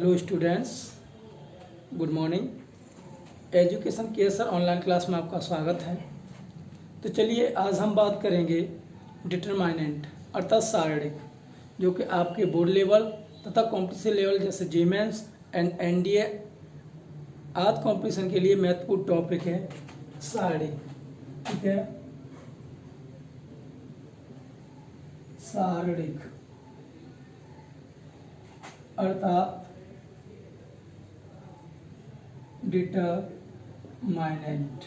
Hello students, good morning. Education care sir online class में आपका स्वागत है। तो चलिए आज हम बात करेंगे डिटरमाइनेंट अर्थात सारणिक, जो कि आपके बोर्ड लेवल तथा कॉम्पिटिशन लेवल जैसे जी मेंस एंड एनडीए आदि कॉम्पिटिशन के लिए महत्वपूर्ण टॉपिक है सारणिक। ठीक है, सारणिक अर्थात डिटरमाइनेंट।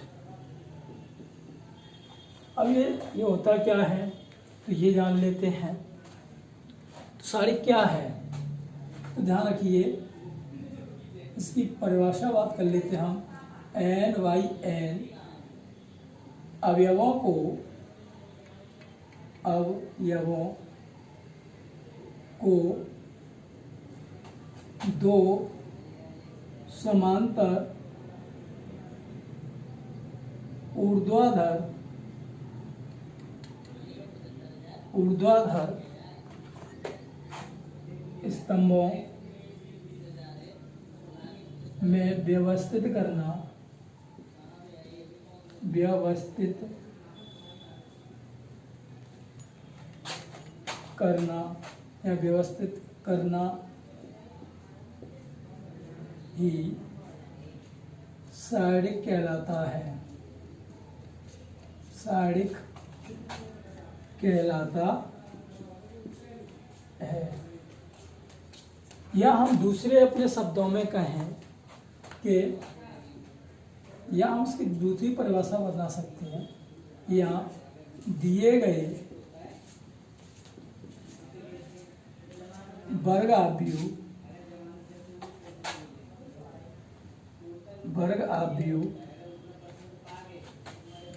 अब ये होता क्या है तो ये जान लेते हैं। तो सारणिक क्या है तो ध्यान रखिए, इसकी परिभाषा बात कर लेते हैं हम। एन वाई एन अवयवों को दो समांतर ऊर्ध्वाधर स्तंभों में व्यवस्थित करना ही सारणिक कहलाता है। या हम दूसरे अपने शब्दों में कहें कि या हम इसकी दूसरी परिभाषा बता सकते हैं। या दिए गए वर्ग आव्यूह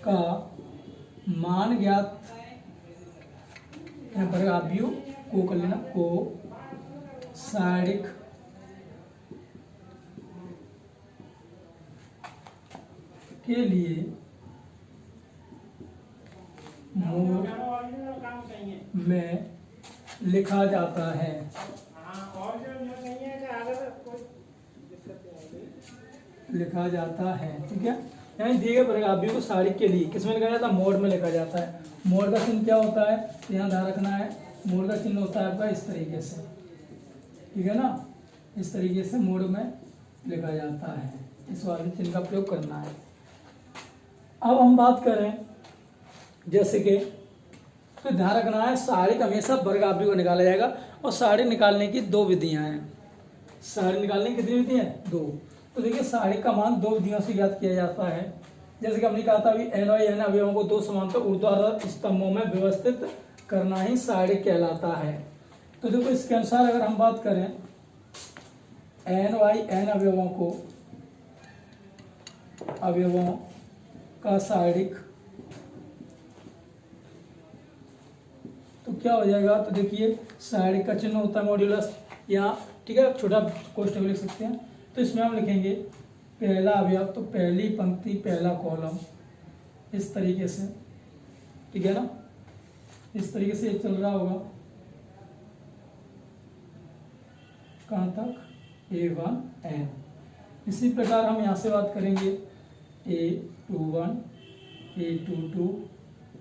का मान ज्ञात, वर्ग आव्यूह को कर लेना को सारणिक के लिए मोड में लिखा जाता है। ठीक है, यानी दिए गए वर्ग आव्यूह को सारणिक के लिए किस में लिखा जाता है? मोड में लिखा जाता है। मोड का चिन्ह क्या होता है तो यहाँ ध्यान रखना है। मोड का चिन्ह होता है आपका इस तरीके से, ठीक है ना, इस तरीके से मोड में लिखा जाता है। इस वाले चिन्ह का प्रयोग करना है। अब हम बात करें जैसे कि, तो ध्यान रखना है सारणिक हमेशा वर्ग आव्यूह को निकाला जाएगा और सारणिक निकालने की दो विधियां हैं। सारणिक निकालने की कितनी विधियां हैं? दो। तो देखिए सारणिक का मान दो विधियों से ज्ञात किया जाता है। जैसे कि हमने कहा था अभी एन वाई एन अवयवों को दो समांतर ऊर्ध्वाधर स्तंभों में व्यवस्थित करना ही सारणिक कहलाता है। तो देखो इसके अनुसार अगर हम बात करें एन वाई एन अवयवों का सारणिक तो क्या हो जाएगा? तो देखिए सारणिक का चिन्ह होता है मॉड्यूलस यहाँ, ठीक है, छोटा कोष्ठक लिख सकते हैं। तो इसमें हम लिखेंगे पहला अवयव, तो पहली पंक्ति पहला कॉलम, इस तरीके से, ठीक है ना, इस तरीके से ये चल रहा होगा कहाँ तक? A1N। इसी प्रकार हम यहाँ से बात करेंगे A21 A22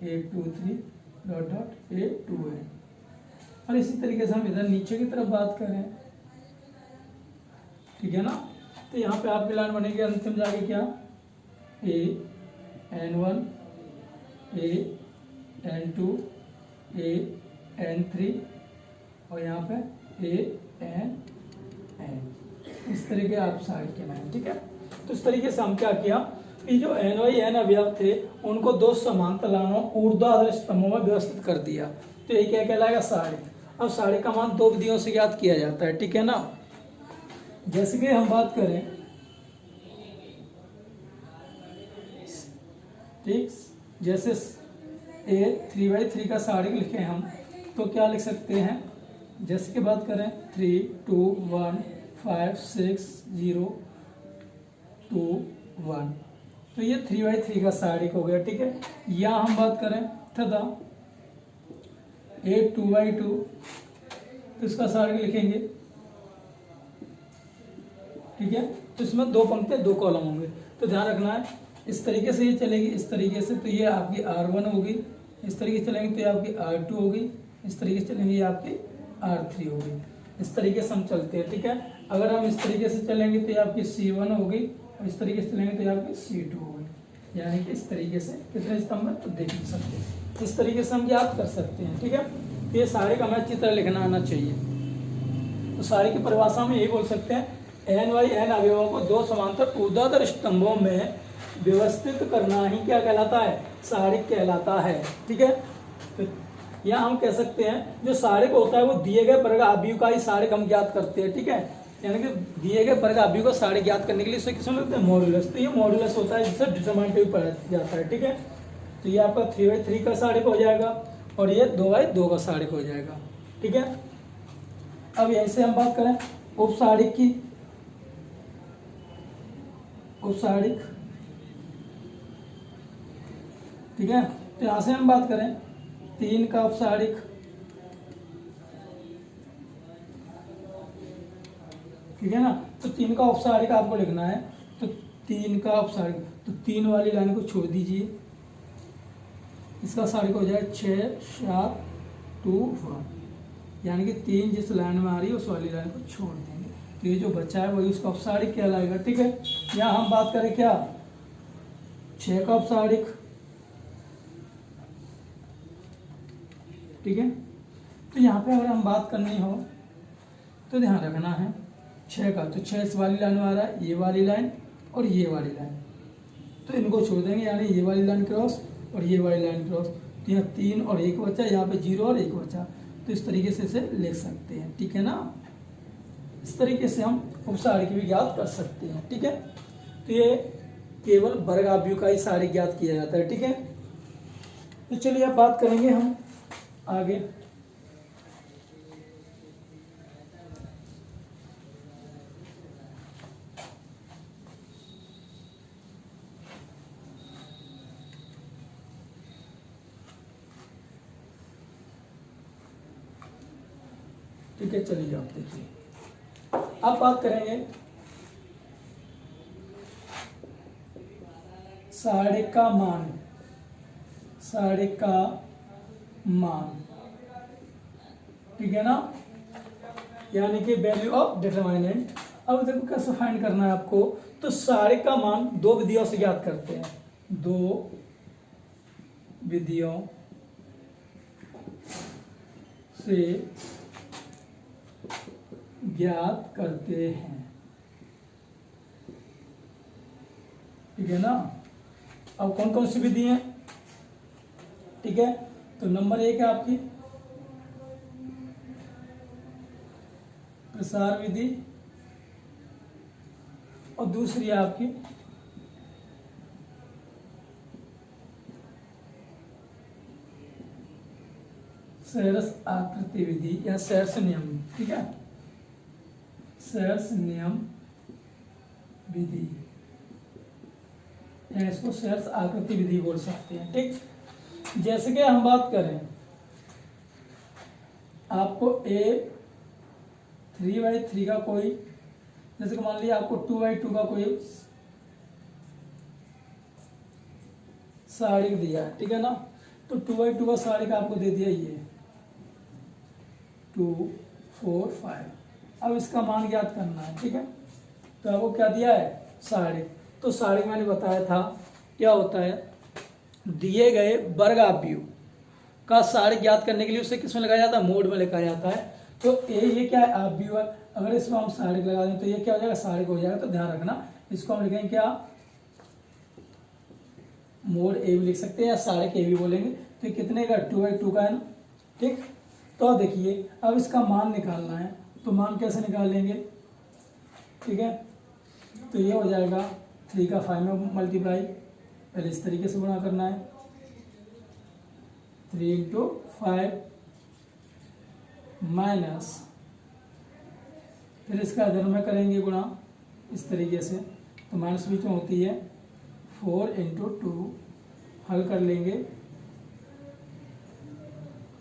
A23 A2N। और इसी तरीके से हम इधर नीचे की तरफ बात करें, ठीक है ना, तो यहाँ पे आपकी लाइन बनेगी अंतिम जाके क्या? AN1 AN2 AN3 और यहाँ पे AN। इस तरीके आप सारणिक के नाम, ठीक है। तो इस तरीके से हम क्या किया कि जो एन वाई एन अवयव थे उनको दो समांतर लाइनों ऊर्ध्वाधर स्तंभों में व्यवस्थित कर दिया। तो ये क्या कहलाएगा? सारणिक। अब सारणिक का मान दो विधियों से ज्ञात किया जाता है, ठीक है ना। जैसे कि हम बात करें, ठीक, जैसे A3/3 का सारणिक लिखे हम तो क्या लिख सकते हैं? जैसे कि बात करें 3 2 1 5 6 0 2 1, तो ये 3/3 का सारणिक हो गया, ठीक है। या हम बात करें तथा 8 2/2 तो इसका सारणिक लिखेंगे ठीक है। तो इसमें 2 पंक्ति 2 कॉलम होंगे, तो ध्यान रखना है इस तरीके से ये चलेगी, इस तरीके से, तो ये आपकी R1 होगी, इस तरीके से चलेंगे तो ये आपकी R2 होगी, इस तरीके से चलेंगे ये आपकी R3 होगी। इस तरीके से हम चलते हैं, ठीक है। अगर हम इस तरीके से चलेंगे तो ये आपकी C1 होगी, और इस तरीके से चलेंगे तो ये आपकी C2 होगी। यानी कि इस तरीके से कितने स्तंभ है तो देख नहीं सकते, इस तरीके से हम याद कर सकते हैं, ठीक है। तो ये सारे का हमें अच्छी तरह लिखना आना चाहिए। तो सारे की परिभाषा में यही बोल सकते हैं, n बाई n अवयवों को 2 समांतर ऊर्ध्वाधर स्तंभों में व्यवस्थित करना ही क्या कहलाता है, सारिक कहलाता है, ठीक है। तो यहाँ हम कह सकते हैं जो सारिक होता है वो दिए गए वर्ग आव्यूह का ही सारिक हम ज्ञात करते हैं, ठीक है। यानी कि दिए गए वर्ग आव्यूह को सारिक ज्ञात करने के लिए इसे किसमें लिखते हैं, मॉड्यूलस। तो ये मॉड्यूलस होता है जिससे डिटरमिनेंट पढ़ा जाता है, ठीक है। तो ये आपका 3/3 का सारिक हो जाएगा और ये 2/2 का सारिक हो जाएगा, ठीक है। अब यहीं से हम बात करें उपसारिक की, उपसारिक, ठीक है। तो यहां से हम बात करें 3 का उपसारिक, ठीक है ना। तो 3 का उपसारिक आपको लिखना है, तो 3 का उपसारिक, तो 3 वाली लाइन को छोड़ दीजिए, इसका सारिक हो जाए 6 7 2 1, यानी कि 3 जिस लाइन में आ रही है उस वाली लाइन को छोड़ देंगे, तो ये जो बचा है वही उसका उपसारिक कहलाएगा, ठीक है। यहाँ हम बात करें क्या 6 का उपसारिक, ठीक है। तो यहाँ पे अगर हम बात करनी हो तो ध्यान रखना है 6 का, तो 6 इस वाली लाइन में आ रहा है, ये वाली लाइन और ये वाली लाइन, तो इनको छोड़ देंगे, यानी ये वाली लाइन क्रॉस और ये वाली लाइन क्रॉस, तो यहाँ 3 और 1 बचा, यहाँ पे 0 और 1 बचा, तो इस तरीके से इसे लिख सकते हैं, ठीक है ना। इस तरीके से हम उपसारिक भी ज्ञात कर सकते हैं, ठीक है। तो ये केवल वर्ग आव्यूह का ही सारिक ज्ञात किया जाता है, ठीक है। तो चलिए अब बात करेंगे हम आगे, ठीक है। चलिए आप देखिए, अब बात करेंगे सारिक का मान, सारिक का मान, ठीक है ना, यानी कि वैल्यू ऑफ डिटरमिनेंट। अब देखो कैसे फाइंड करना है आपको, तो सारिक का मान 2 विधियों से ज्ञात करते हैं, 2 विधियों से ज्ञात करते हैं, ठीक है ना। अब कौन कौन सी विधि है, ठीक है। तो नंबर 1 है आपकी प्रसार विधि, और दूसरी है आपकी सेयर्स आकृति विधि या सेयर्स नियम, ठीक है, सेयर्स नियम विधि, या इसको सेयर्स आकृति विधि बोल सकते हैं, ठीक। जैसे कि हम बात करें आपको a 3/3 का कोई, जैसे कि मान लिया आपको 2/2 का कोई सारिक दिया है, ठीक है ना। तो 2/2 का सारिक आपको दे दिया ये 2 4 5, अब इसका मान ज्ञात करना है, ठीक है। तो आपको क्या दिया है सारिक, तो सारिक मैंने बताया था क्या होता है, दिए गए वर्ग आव्यूह का सारिक ज्ञात करने के लिए उसे किसमें लगाया जाता है, मोड में लिखा जाता है। तो ये क्या है आव्यूह है, अगर इसमें हम सारिक लगा दें तो ये क्या हो जाएगा, सारिक हो जाएगा। तो ध्यान रखना इसको हम लिखेंगे क्या, मोड ए भी लिख सकते हैं या सारिक ए भी बोलेंगे। तो ये कितने का 2/2 का है ना, ठीक। तो अब देखिए अब इसका मान निकालना है, तो मान कैसे निकालेंगे, ठीक है। तो ये हो जाएगा 3 का 5 में मल्टीप्लाई, पहले इस तरीके से गुणा करना है, 3 × 5 माइनस, फिर इसका इधर में करेंगे गुणा इस तरीके से, तो माइनस बीच में होती है, 4 × 2 हल कर लेंगे,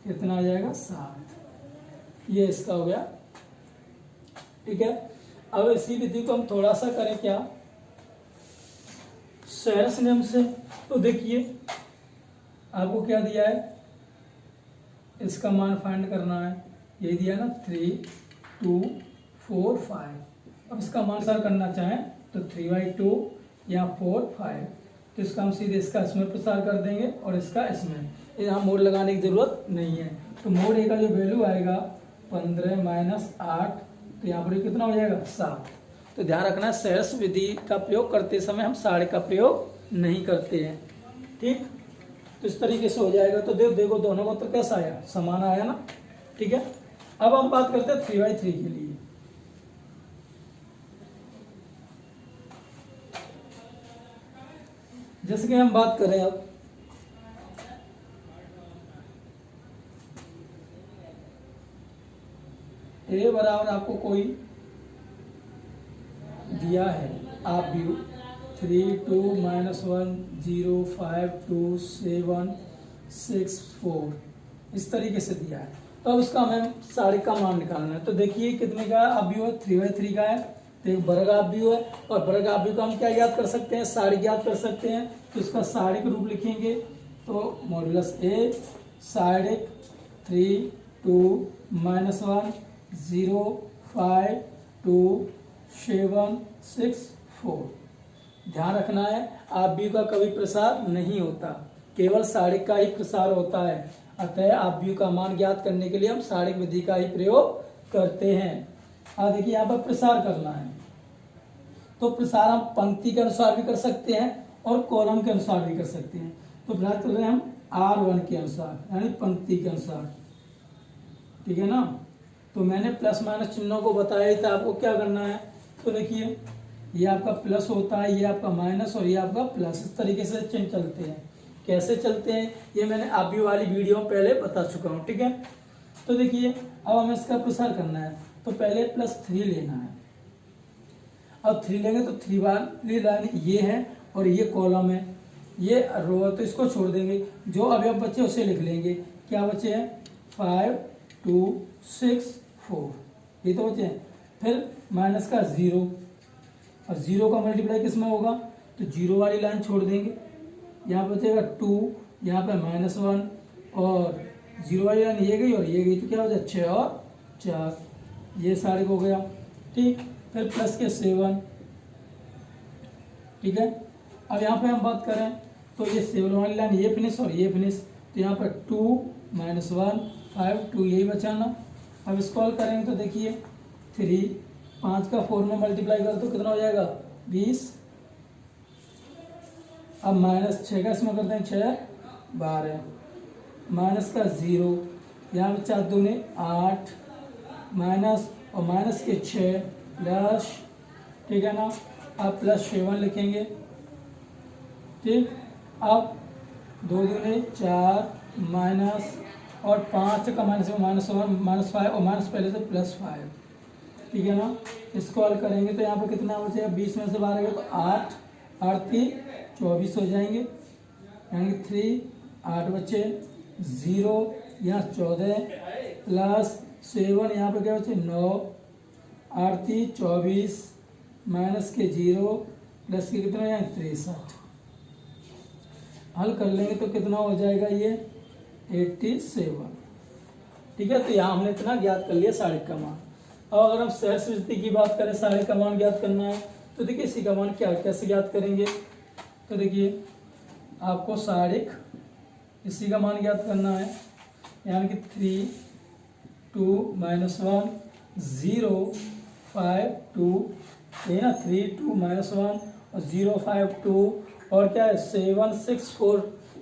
कितना आ जाएगा 7, ये इसका हो गया, ठीक है। अब इसी विधि को हम थोड़ा सा करें क्या, सेयर्स नियम से। तो देखिए आपको क्या दिया है, इसका मान फाइंड करना है, यही दिया ना 3, 2, 4, 5। अब इसका मान सर करना चाहें तो 3/2 या 4, 5, तो इसका हम सीधे इसका इसमें प्रसार कर देंगे और इसका इसमें, यहाँ मोड लगाने की जरूरत नहीं है। तो मोड ए का जो वैल्यू आएगा 15 - 8, तो यहाँ पर कितना हो जाएगा 7। तो ध्यान रखना सेयर्स विधि का प्रयोग करते समय हम साढ़े का प्रयोग नहीं करते हैं, ठीक। तो इस तरीके से हो जाएगा। तो देखो दोनों को तो कैसा आया, समान आया ना, ठीक है। अब हम बात करते हैं 3/3 के लिए। जैसे कि हम बात करें अब ए बराबर आपको कोई दिया है, आप भी 3, 2, -1, 0, 5, 2, 7, 6, 4 इस तरीके से दिया है। तो अब इसका हमें साढ़े का मान निकालना है। तो देखिए कितने का अवयव है, 3/3 का है, तो एक वर्ग अवयव है, और वर्ग अवयव को हम क्या याद कर सकते हैं, साढ़े ज्ञात कर सकते हैं। तो इसका साढ़े के रूप लिखेंगे, तो मॉड्यूलस ए साढ़े 3, 2, -1, 0, 5, 2, 7, 6, 4। ध्यान रखना है अवयव का कभी प्रसार नहीं होता, केवल साढ़े का ही प्रसार होता है। अतः अवयव का मान ज्ञात करने के लिए हम साढ़े विधि का ही प्रयोग करते हैं। अब देखिए यहाँ पर प्रसार करना है, तो प्रसार हम पंक्ति के अनुसार भी कर सकते हैं और कॉलम के अनुसार भी कर सकते हैं। तो प्रयास कर रहे हैं हम R1 के अनुसार, यानी पंक्ति के अनुसार, ठीक है ना। तो मैंने प्लस माइनस चिन्हों को बताया ही था आपको क्या करना है। तो देखिए ये आपका प्लस होता है, ये आपका माइनस और ये आपका प्लस, इस तरीके से चिन्ह चलते हैं। कैसे चलते हैं ये मैंने अवयव वाली वीडियो में पहले बता चुका हूँ, ठीक है। तो देखिए अब हमें इसका प्रसार करना है, तो पहले +3 लेना है। अब 3 लेंगे तो 3 वाली लाइन ये है और ये कॉलम है, ये रो है, तो इसको छोड़ देंगे। जो अवयव बचे उसे लिख लेंगे। क्या बचे हैं, 5, 2, 6, 4, ये तो बचे हैं। फिर माइनस का 0, और 0 का मल्टीप्लाई किस में होगा, तो 0 वाली लाइन छोड़ देंगे। यहाँ बचेगा 2, यहाँ पे -1 और 0 वाली लाइन ये गई और ये गई, तो क्या हो जाए 6 और 4, ये साढ़े हो गया, ठीक। फिर प्लस के 7, ठीक है। अब यहाँ पे हम बात करें तो ये 7 वाली लाइन ये फिनिश और ये फिनिश, तो यहाँ पर 2, -1, 5, 2 यही बचा ना। अब इसको हल करेंगे तो देखिए 3, 5 का 4 में मल्टीप्लाई कर तो कितना हो जाएगा 20। अब -6 का इसमें करते हैं 6, 12, माइनस का 0, यहाँ पे 4 दूनी 8, माइनस और माइनस के 6 प्लस, ठीक है ना। अब +7 लिखेंगे, ठीक। अब 2 दूनी 4, माइनस और 5 का माइनस में -1, -5 और माइनस पहले से +5, ठीक है ना। इसको हल करेंगे तो यहाँ पे कितना बचेगा, 20 में से 12 गया तो 8, 8 3 24 हो जाएंगे, यानी 3, 8 बचे, 0 यहाँ 14 +7 यहाँ पे क्या बचे 9, 8 3 24 माइनस के 0 प्लस के कितना यहाँ 63। हल कर लेंगे तो कितना हो जाएगा ये 87, ठीक है। तो यहाँ हमने इतना ज्ञात कर लिया साढ़े का मान। और अगर हम सेयर्स विधि की बात करें, साढ़े का मान ज्ञात करना है, तो देखिए इसी का मान क्या कैसे ज्ञात करेंगे। तो देखिए आपको साढ़े इसी का मान ज्ञात करना है, यानी कि 3, 2 -1 0 5 2, ये ना 3 2 -1 और 0 5 2 और क्या है 7 6 4,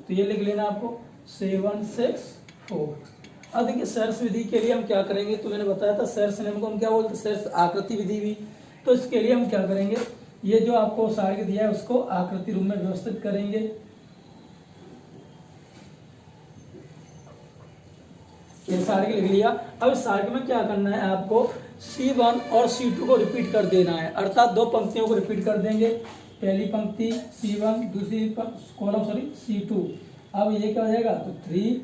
तो ये लिख लेना आपको 7 6 4। अब देखिए सेयर्स विधि के लिए हम क्या करेंगे, तो मैंने बताया था सेयर्स नियम को हम क्या बोलते हैं, सेयर्स आकृति विधि भी। तो इसके लिए हम क्या करेंगे, ये जो आपको सारणी दिया है उसको आकृति रूप में व्यवस्थित करेंगे। ये सारणी लिख लिया। अब इस सारणी में क्या करना है, आपको C1 और C2 को रिपीट कर देना है, अर्थात दो पंक्तियों को रिपीट कर देंगे। पहली पंक्ति C1, दूसरी कॉलम C2। अब ये क्या हो जाएगा, तो 3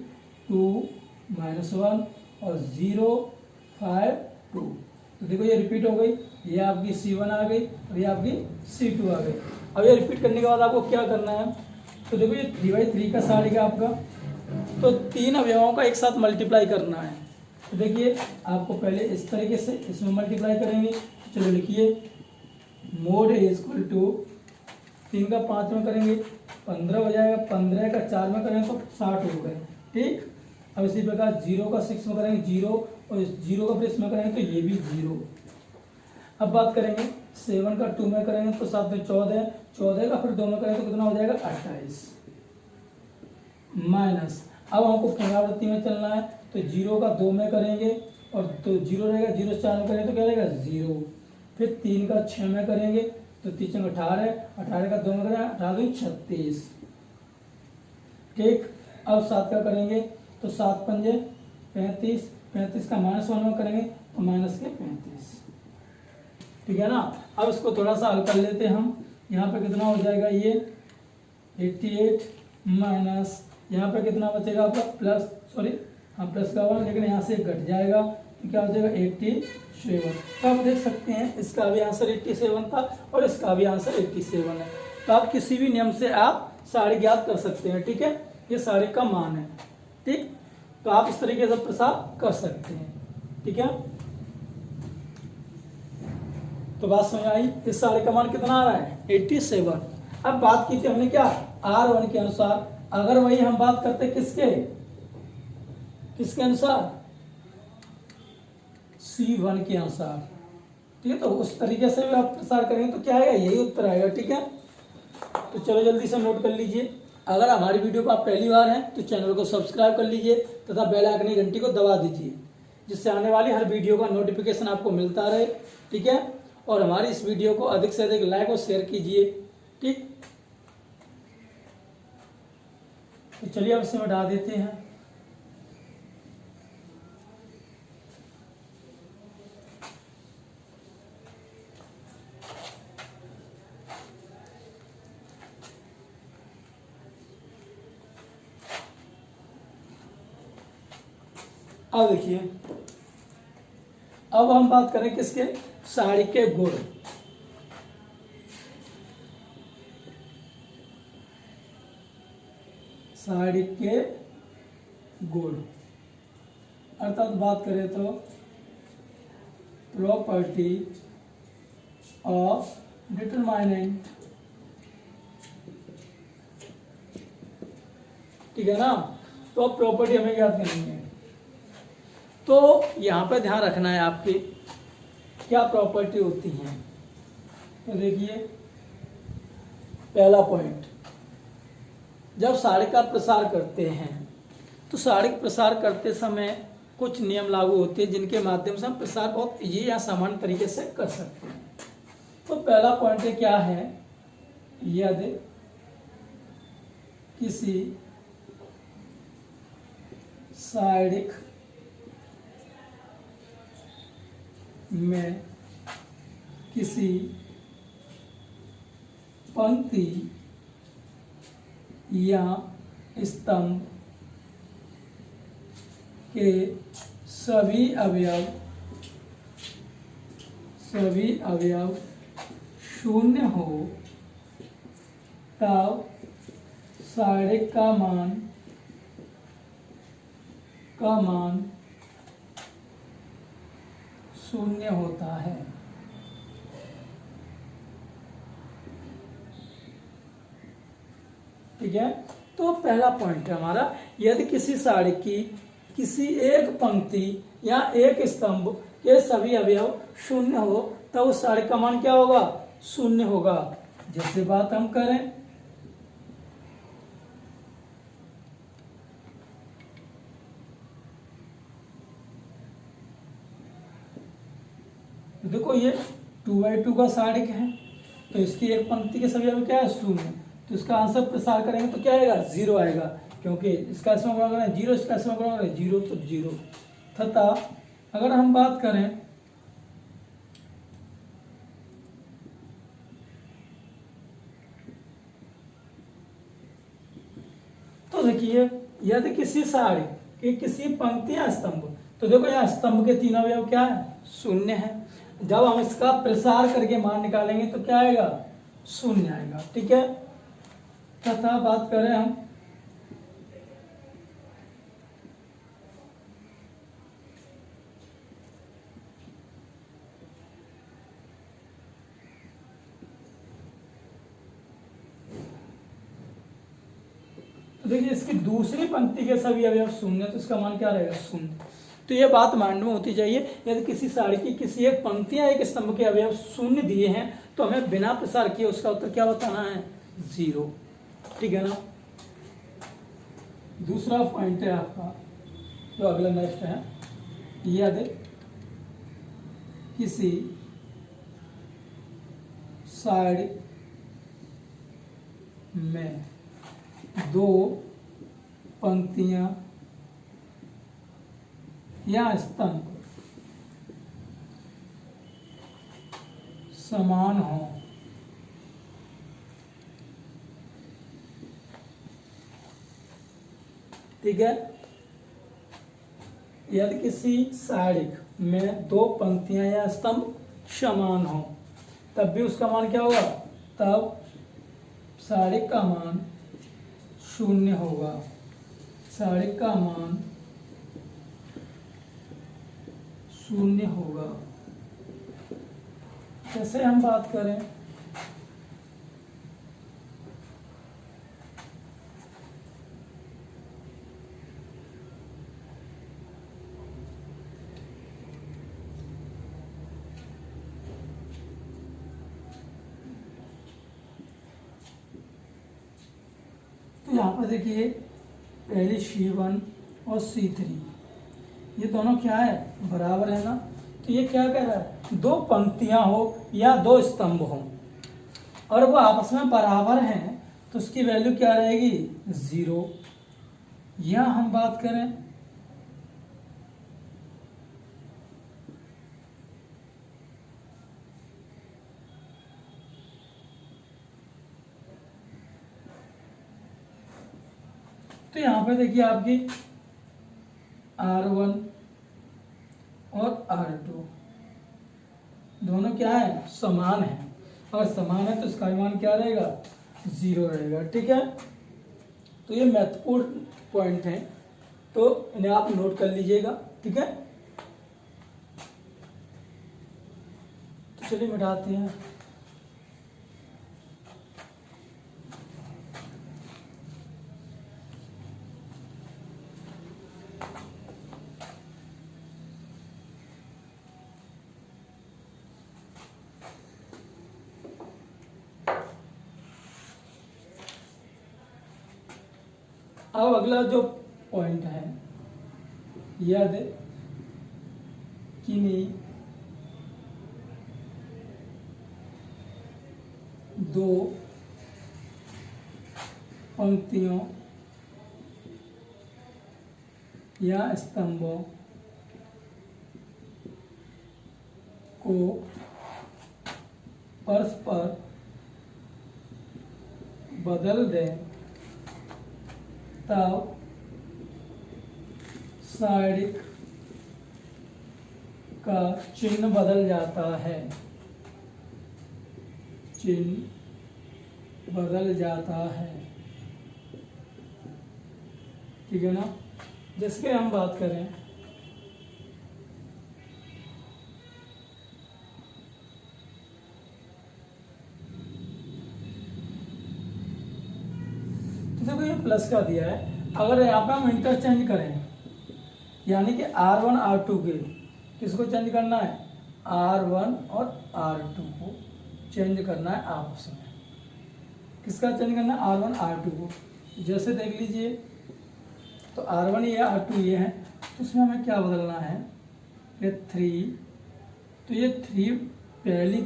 2 -1 और 0 5 2, तो देखो ये रिपीट हो गई, ये आपकी C1 आ गई और ये आपकी C2 आ गई। अब ये रिपीट करने के बाद आपको क्या करना है, तो देखो ये 3/3 का साइड है आपका, तो 3 अवयवों का एक साथ मल्टीप्लाई करना है। तो देखिए आपको पहले इस तरीके से इसमें मल्टीप्लाई करेंगे। चलो लिखिए, मोड इज इक्वल टू 3 का 5 में करेंगे 15 हो जाएगा, 15 का 4 में करेंगे तो 60 हो गए। ठीक, अब इसी प्रकार 0 का 6 में करेंगे 0, और इस 0 का फिर इसमें करेंगे तो ये भी 0। अब बात करेंगे 7 का 2 में करेंगे तो 7 में 14, 14 का फिर 2 में करेंगे तो कितना हो जाएगा 28, माइनस। अब हमको पुनरावृत्ति में चलना है, तो 0 का 2 में करेंगे और तो 0 रहेगा, 0 4 में करेंगे तो क्या रहेगा 0। फिर 3 का 6 में करेंगे तो 3 18, 18 का 2 में करेंगे 18 36। ठीक, अब 7 का करेंगे तो 7 पंजे 35, 35 का -1 में करेंगे तो -35। ठीक है ना। अब इसको थोड़ा सा हल कर लेते हैं हम। यहाँ पे कितना हो जाएगा, ये 88 माइनस यहाँ पे कितना बचेगा आपका प्लस, सॉरी हाँ प्लस का 1, लेकिन यहाँ से घट जाएगा तो क्या हो जाएगा 87। तो आप देख सकते हैं इसका भी आंसर 87 था और इसका भी आंसर 87 है। तो आप किसी भी नियम से आप साड़ी ज्ञात कर सकते हैं। ठीक है, ये साड़ी का मान है। ठीक, तो आप इस तरीके से प्रसार कर सकते हैं। ठीक है, तो बात समझ आई। इस साड़ी का मान कितना आ रहा है 87। अब बात की थी हमने क्या R1 के अनुसार, अगर वही हम बात करते किसके किसके अनुसार, C1 के अनुसार। ठीक है, तो उस तरीके से भी आप प्रसार करेंगे तो क्या आएगा, यही उत्तर आएगा। ठीक है, तो चलो जल्दी से नोट कर लीजिए। अगर हमारी वीडियो को आप पहली बार हैं तो चैनल को सब्सक्राइब कर लीजिए तथा बेल आइकन की घंटी को दबा दीजिए, जिससे आने वाली हर वीडियो का नोटिफिकेशन आपको मिलता रहे। ठीक है, और हमारी इस वीडियो को अधिक से अधिक लाइक और शेयर कीजिए। ठीक, तो चलिए अब इसे हटा देते हैं। अब देखिए, अब हम बात करें किसके, साड़ी के गुण। साड़ी के गुण अर्थात बात करें तो प्रॉपर्टी ऑफ डिटरमाइनेंट। ठीक है ना, तो अब प्रॉपर्टी हमें याद करनी है। तो यहां पर ध्यान रखना है आपके क्या प्रॉपर्टी होती हैं। तो देखिए पहला पॉइंट, जब साड़ी का प्रसार करते हैं तो साड़ी का प्रसार करते समय कुछ नियम लागू होते हैं जिनके माध्यम से हम प्रसार बहुत इजी या सामान्य तरीके से कर सकते हैं। तो पहला पॉइंट क्या है, यदि किसी साड़िक में किसी पंक्ति या स्तंभ के सभी अवयव शून्य हो तब साड़िक का मान शून्य होता है। ठीक है, तो पहला पॉइंट है हमारा, यदि किसी साड़ी की किसी एक पंक्ति या एक स्तंभ के सभी अवयव शून्य हो तब उस साड़ी का मान क्या होगा, शून्य होगा। जैसे बात हम करें तो देखो ये 2/2 का साड़िक है, तो इसकी एक पंक्ति के सभी अवयव क्या है, शून्य। तो इसका आंसर प्रसार करेंगे तो क्या आएगा, 0 आएगा, क्योंकि इसका इसमें गुणा करें 0, इसका इसमें गुणा करें 0 तो 0। तथा अगर हम बात करें तो देखिए यदि किसी साड़ी की किसी पंक्ति या स्तंभ, तो देखो यहाँ स्तंभ के तीन अवयव क्या है, शून्य है। जब हम इसका प्रसार करके मान निकालेंगे तो क्या आएगा, शून्य आएगा। ठीक है, तथा बात करें हम तो देखिए इसकी दूसरी पंक्ति के सभी अवयव शून्य, तो इसका मान क्या रहेगा, शून्य। तो ये बात माइंड में होती चाहिए, यदि किसी सारणी की किसी एक पंक्ति या एक स्तंभ के अवयव शून्य दिए हैं तो हमें बिना प्रसार किए उसका उत्तर क्या बताना है, 0। ठीक है ना। दूसरा पॉइंट है आपका जो अगला नेक्स्ट है, यदि किसी सारणी में 2 पंक्तियां या स्तंभ समान हो, ठीक है, यदि किसी सारणी में 2 पंक्तियां या स्तंभ समान हो, तब भी उसका मान क्या होगा, तब सारणी का मान 0 होगा। सारणी का मान 0 होगा। जैसे हम बात करें तो यहाँ पर देखिए पहली C1 और C3 ये दोनों क्या है, बराबर है ना। तो ये क्या कह रहा है, 2 पंक्तियां हो या 2 स्तंभ हो और वो आपस में बराबर हैं तो उसकी वैल्यू क्या रहेगी, 0। या हम बात करें तो यहां पे देखिए आपकी R1 और R2 दोनों क्या है, समान है। अगर समान है तो इसका मान क्या रहेगा, 0 रहेगा। ठीक है, तो ये महत्वपूर्ण पॉइंट है, तो इन्हें आप नोट कर लीजिएगा। ठीक है, तो चलिए मिटाते हैं। अब अगला जो पॉइंट है, यदि किन्हीं 2 पंक्तियों या स्तंभों को परस्पर बदल दें तब सारणी का चिन्ह बदल जाता है, चिन्ह बदल जाता है। ठीक है ना। जिसके हम बात करें तो देखो ये प्लस का दिया है, अगर यहाँ पे हम इंटरचेंज करें यानी कि R1 R2 के किसको चेंज करना है, R1 और R2 को चेंज करना है आपस में। किसका चेंज करना है, R1 R2 को। जैसे देख लीजिए तो R1 ये R2 ये है, तो इसमें हमें क्या बदलना है, ये 3, तो ये 3 पहली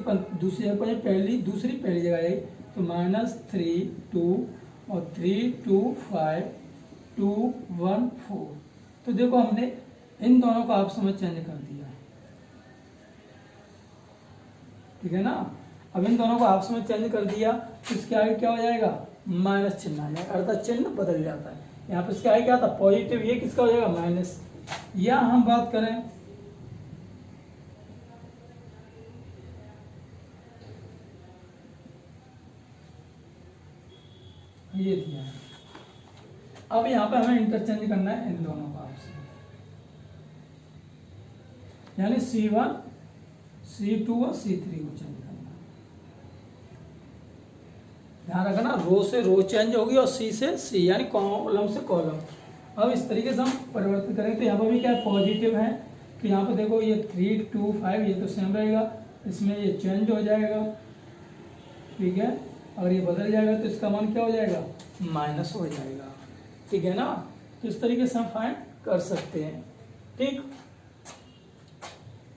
दूसरी पहली जगह आई तो -3 2 और 3 2 5 2 1 4। तो देखो हमने इन दोनों को आपस में चेंज कर दिया है। ठीक है ना। अब इन दोनों को आपस में चेंज कर दिया तो इसके आगे क्या हो जाएगा, माइनस चिन्ह आ जाएगा, अर्थात चिन्ह बदल जाता है। यहाँ पे इसके आगे क्या था, पॉजिटिव, ये किसका हो जाएगा, माइनस। या हम बात करें ये दिया है। अब यहाँ पे हमें इंटरचेंज करना है इन दोनों का आपसे, यानी C1 C2 और C3 को चेंज करना है। ध्यान रखना रो से रो चेंज होगी और C से C, यानी कॉलम से कॉलम। अब इस तरीके से हम परिवर्तित करेंगे। तो यहाँ पर भी क्या है, पॉजिटिव है, तो यहाँ पे देखो ये 3 2 5 ये तो सेम रहेगा, इसमें ये चेंज हो जाएगा, ठीक है। अगर ये बदल जाएगा तो इसका मान क्या हो जाएगा, माइनस हो जाएगा, ठीक है ना। तो इस तरीके से हम फाइंड कर सकते हैं, ठीक।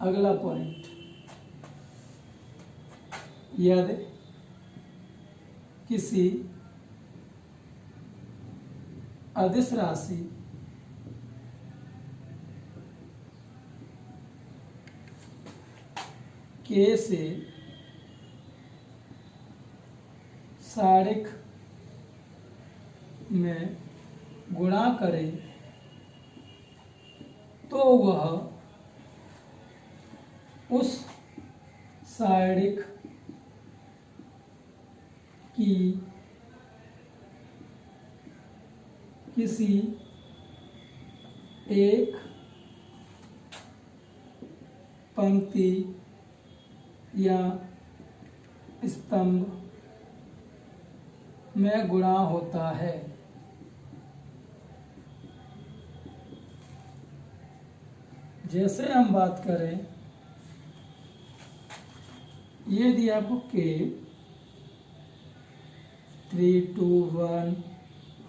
अगला पॉइंट यदि किसी अदिश राशि के से सारिक में गुणा करे तो वह उस सारिक की किसी एक पंक्ति या स्तंभ में गुणा होता है। जैसे हम बात करें, ये दिया आपको के 3 2 1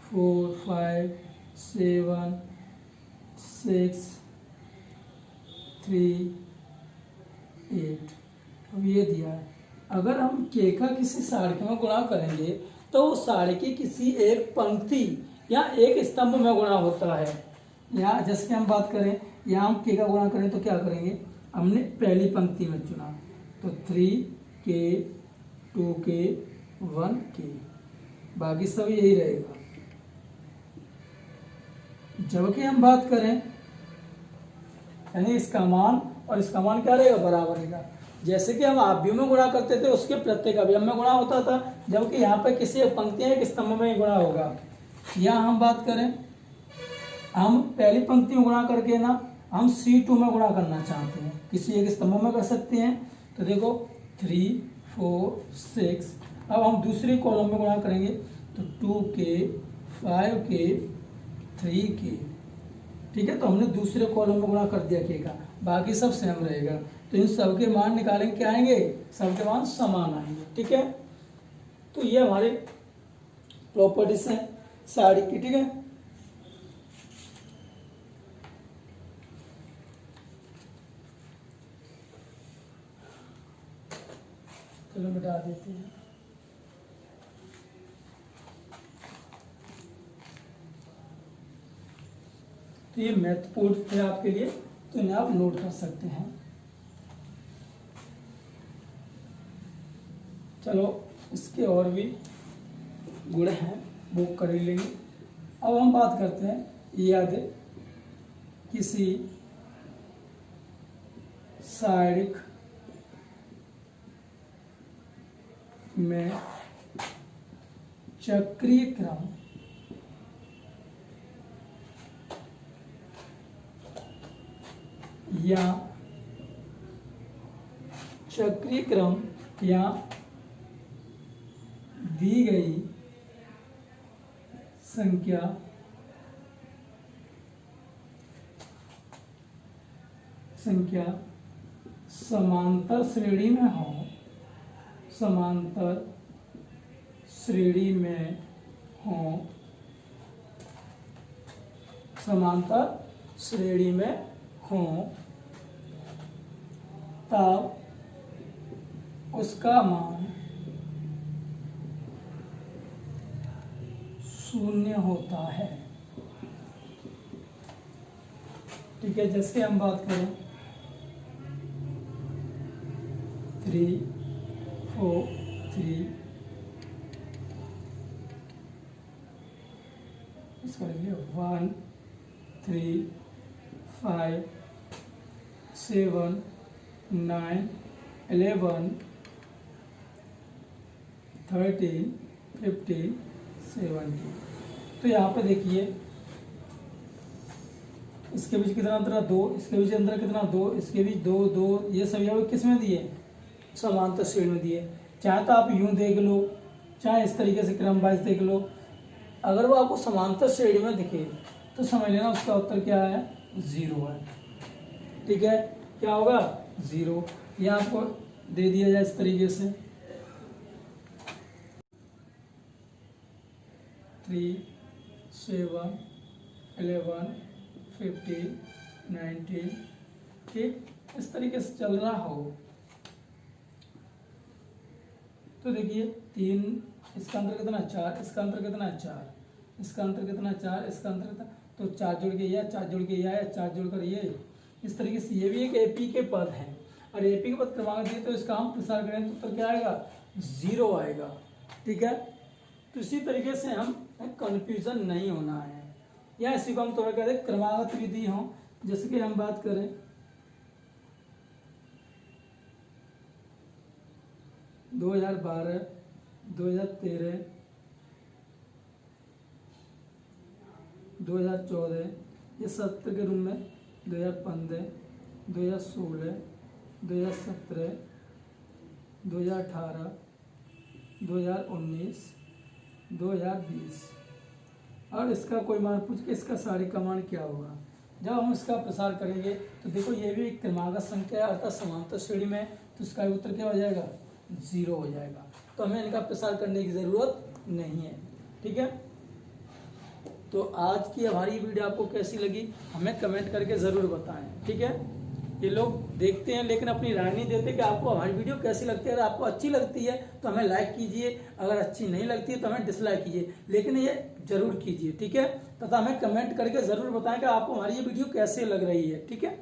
4 5 7 6 3 8, अब ये दिया है। अगर हम के का किसी सारिक में गुणा करेंगे तो उस सारिक की किसी एक पंक्ति या एक स्तंभ में गुणा होता है। यहाँ जैसे कि हम बात करें, यहाँ हम के का गुणा करें तो क्या करेंगे, हमने पहली पंक्ति में चुना तो 3K 2K 1K, बाकी सब यही रहेगा। जबकि हम बात करें यानी इसका मान और इसका मान क्या रहेगा, बराबर रहेगा। जैसे कि हम अवयव में गुणा करते थे उसके प्रत्येक अवयव में गुणा होता था, जबकि यहाँ पे किसी एक पंक्ति एक स्तंभ में ही गुणा होगा। यहाँ हम बात करें, हम पहली पंक्ति में गुणा करके ना हम C2 में गुणा करना चाहते हैं, किसी एक स्तंभ में कर सकते हैं। तो देखो 3 4 6, अब हम दूसरी कॉलम में गुणा करेंगे तो 2K 5K 3K, ठीक है। तो हमने दूसरे कॉलम में गुणा कर दिया के का, बाकी सब सेम रहेगा। तो इन सबके मान निकालेंगे, क्या आएंगे, सबके मान समान आएंगे, ठीक है। तो ये हमारे प्रॉपर्टीज हैं सारी की, ठीक है। चलो मिटा देते हैं। तो ये महत्वपूर्ण थे आपके लिए, तो इन्हें आप नोट कर सकते हैं। चलो इसके और भी गुण हैं, वो कर ही लेंगे। अब हम बात करते हैं यदि किसी सारिक में चक्रीय क्रम या चक्रीय क्रम या दी गई संख्या समांतर श्रेणी में हो, समांतर श्रेणी में हो, समांतर श्रेणी में हो, तब उसका मान 0 होता है, ठीक है। जैसे हम बात करें 3 4 3, इसका लिखिए 1 3 5 7 9 11 13 15 70। तो यहाँ पे देखिए इसके बीच कितना अंतर है 2, इसके बीच अंतर कितना 2, इसके बीच 2 2, ये सभी हमें किस में दिए, समांतर श्रेणी में दिए। चाहे तो आप यूं देख लो, चाहे इस तरीके से क्रम वाइज देख लो। अगर वो आपको समांतर श्रेणी में दिखे तो समझ लेना उसका उत्तर क्या है, 0 है। ठीक है, क्या होगा 0। ये आपको दे दिया जाए इस तरीके से 3 7 11 15 19, ठीक, इस तरीके से चल रहा हो तो देखिए 3, इसका अंतर कितना 4, इसका अंतर कितना 4, इसका अंतर कितना 4, इसका अंतर कितना, तो 4 जोड़ के यह, 4 जोड़ के यह, 4 जोड़कर ये, इस तरीके से ये भी एक एपी के पद हैं। और एपी के पद क्रमांक दिए तो इसका हम प्रसार करें तो उत्तर क्या आएगा, 0 आएगा। ठीक है, तो इसी तरीके से हम कंफ्यूजन नहीं होना है, या इसी को हम थोड़ा कहते हैं क्रमागत विधि हो। जैसे कि हम बात करें 2012, 2013, 2014, ये सत्र के रूप में 2015, 2016, 2017, 2018, 2019, 2020। और इसका कोई मान पूछ के इसका सारी का मान क्या होगा। जब हम इसका प्रसार करेंगे तो देखो ये भी एक क्रमागत संख्या है अर्थात समांतर श्रेणी में, तो इसका उत्तर क्या हो जाएगा, 0 हो जाएगा। तो हमें इनका प्रसार करने की ज़रूरत नहीं है। ठीक है, तो आज की हमारी वीडियो आपको कैसी लगी हमें कमेंट करके ज़रूर बताएं। ठीक है, ये लोग देखते हैं लेकिन अपनी राय नहीं देते कि आपको हमारी वीडियो कैसी लगती है। अगर आपको अच्छी लगती है तो हमें लाइक कीजिए, अगर अच्छी नहीं लगती है तो हमें डिसलाइक कीजिए, लेकिन ये जरूर कीजिए। ठीक है, तथा हमें कमेंट करके ज़रूर बताएं कि आपको हमारी ये वीडियो कैसे लग रही है। ठीक है।